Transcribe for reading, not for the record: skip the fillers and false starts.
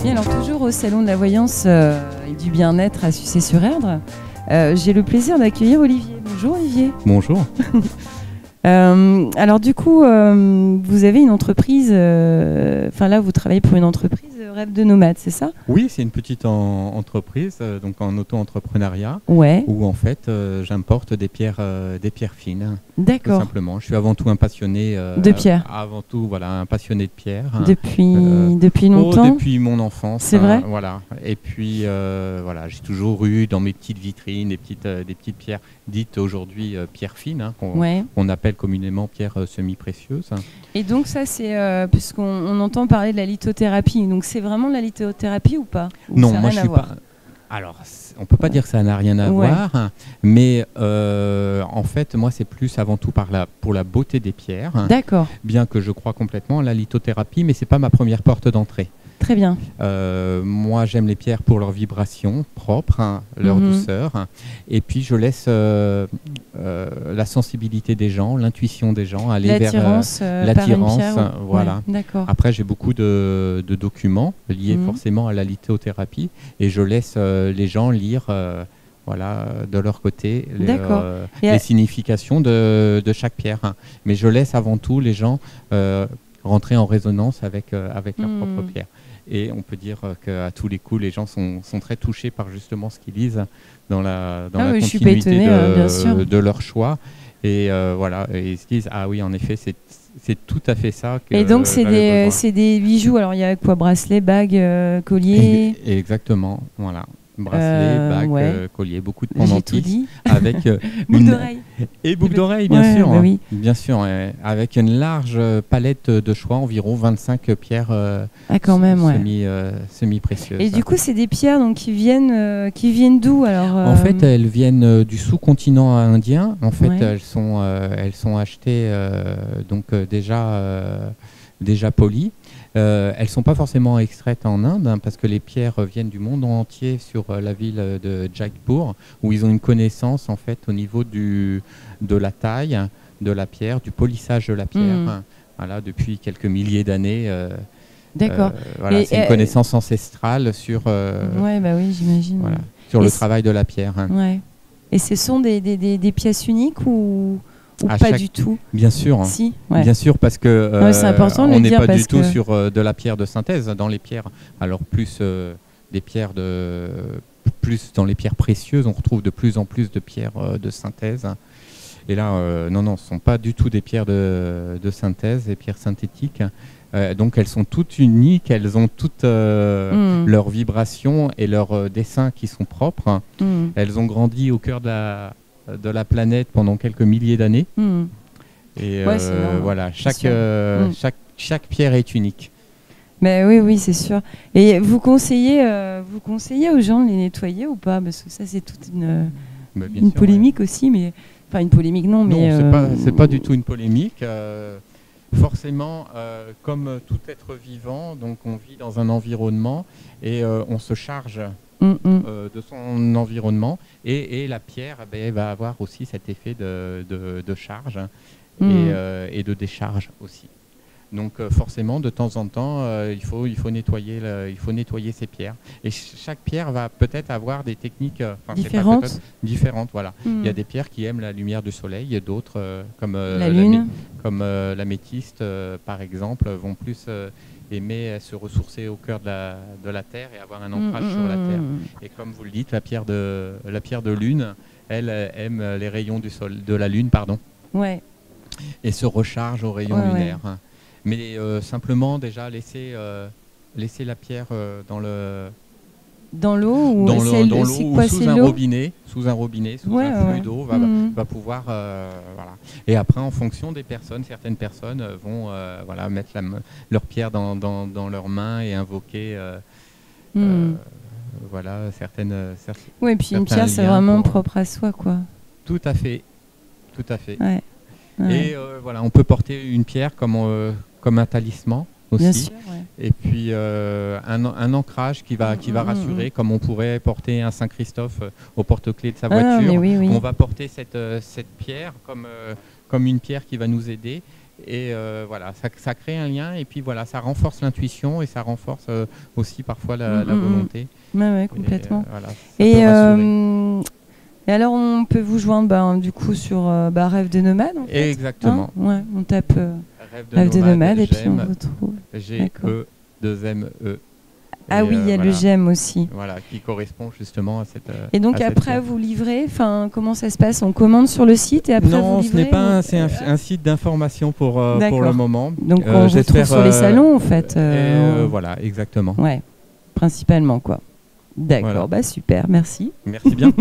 Bien, alors toujours au Salon de la Voyance et du Bien-être à Sucé-sur-Erdre, j'ai le plaisir d'accueillir Olivier. Bonjour Olivier. Bonjour. Alors du coup, vous avez une entreprise, là vous travaillez pour une entreprise Rêve de Nomade, c'est ça? Oui, c'est une petite entreprise, donc en auto-entrepreneuriat, Ouais. où en fait j'importe des pierres fines. D'accord. Tout simplement. Je suis avant tout un passionné de pierre. Avant tout, voilà, un passionné de pierre. Depuis longtemps. Depuis mon enfance. C'est vrai. Voilà. Et puis voilà, j'ai toujours eu dans mes petites vitrines des petites pierres dites aujourd'hui pierres fines, qu'on appelle communément pierres semi-précieuses. Et donc ça, c'est puisqu'on entend parler de la lithothérapie. Donc c'est vraiment de la lithothérapie ou pas? Non, moi je suis pas. Alors, on peut pas dire que ça n'a rien à voir, mais en fait, moi, c'est plus avant tout pour la beauté des pierres. D'accord. Bien que je crois complètement à la lithothérapie, mais c'est pas ma première porte d'entrée. Très bien. Moi, j'aime les pierres pour leur vibration propre, leur douceur. Et puis, je laisse la sensibilité des gens, l'intuition des gens aller vers l'attirance. Voilà. Ouais, après, j'ai beaucoup de documents liés forcément à la lithothérapie et je laisse les gens lire de leur côté les significations de chaque pierre. Mais je laisse avant tout les gens rentrer en résonance avec leur propre pierre. Et on peut dire qu'à tous les coups, les gens sont très touchés par justement ce qu'ils lisent dans la continuité de leur choix. Et et ils se disent, ah oui, en effet, c'est tout à fait ça. Et donc, c'est des bijoux. Alors, il y a quoi? Bracelets, bagues, colliers? Exactement, voilà. Bracelet, bague, collier, beaucoup de pendentifs avec boucles d'oreilles. Et boucles d'oreilles, bien sûr. Oui. Bien sûr, avec une large palette de choix, environ 25 pierres semi-précieuses. Et du coup, c'est des pierres donc, qui viennent d'où alors En fait, elles viennent du sous-continent indien. En fait, elles sont achetées déjà polies. Elles ne sont pas forcément extraites en Inde parce que les pierres viennent du monde entier sur la ville de Jaipur où ils ont une connaissance en fait au niveau de la taille de la pierre, du polissage de la pierre. Voilà, depuis quelques milliers d'années. D'accord. C'est une connaissance ancestrale sur, j'imagine. Voilà, sur le travail de la pierre. Ouais. Et ce sont des pièces uniques ou pas du tout? Bien sûr, si, bien sûr, parce que c'est important de on n'est pas du tout que... sur de la pierre de synthèse dans les pierres. Alors plus des pierres plus dans les pierres précieuses, on retrouve de plus en plus de pierres de synthèse. Et là, non, ce ne sont pas du tout des pierres de synthèse, des pierres synthétiques. Donc elles sont toutes uniques, elles ont toutes leurs vibrations et leurs dessins qui sont propres. Elles ont grandi au cœur de la planète pendant quelques milliers d'années. Et voilà, chaque pierre est unique. Mais oui, c'est sûr. Et vous conseillez aux gens de les nettoyer ou pas? Parce que ça, c'est toute une polémique aussi, mais enfin une polémique non, mais c'est pas du tout une polémique. Forcément, comme tout être vivant, donc on vit dans un environnement et on se charge de son environnement et la pierre va avoir aussi cet effet de charge et de décharge aussi. Donc forcément, de temps en temps, il faut nettoyer ces pierres. Et chaque pierre va peut-être avoir des techniques différentes. Voilà. Il y a des pierres qui aiment la lumière du soleil, et d'autres, comme l'améthyste, par exemple, vont plus aimer se ressourcer au cœur de la terre et avoir un ancrage sur la terre. Et comme vous le dites, la pierre de lune, elle aime les rayons de la lune, Ouais. Et se recharge aux rayons lunaires. Ouais. Mais simplement déjà laisser la pierre dans l'eau ou sous un robinet, sous un flux d'eau va pouvoir Et après, en fonction des personnes, certaines personnes vont mettre leur pierre dans leurs mains et invoquer certaines. Oui, et puis une pierre, c'est vraiment propre à soi, quoi. Tout à fait. Ouais. Et on peut porter une pierre comme un talisman aussi. Bien sûr, et puis un ancrage qui va rassurer, comme on pourrait porter un Saint-Christophe au porte-clés de sa voiture. Oui. On va porter cette pierre comme une pierre qui va nous aider Et voilà, ça crée un lien et puis voilà, ça renforce l'intuition et ça renforce aussi parfois la volonté. Ouais, complètement. Et alors, on peut vous joindre du coup sur Rêve de Nomade. En fait, exactement. Ouais, on tape Rêve de Nomade et puis on vous trouve. G-E-2-M-E. Ah oui, il y a le GEM aussi. Voilà, qui correspond justement à cette. Et donc après, vous livrez, comment ça se passe? On commande sur le site et après vous livrez? Non, ce n'est pas c'est un site d'information pour le moment. Donc on vous trouve sur les salons en fait. Voilà, exactement. Ouais, principalement quoi. D'accord, voilà. Super, merci. Merci bien.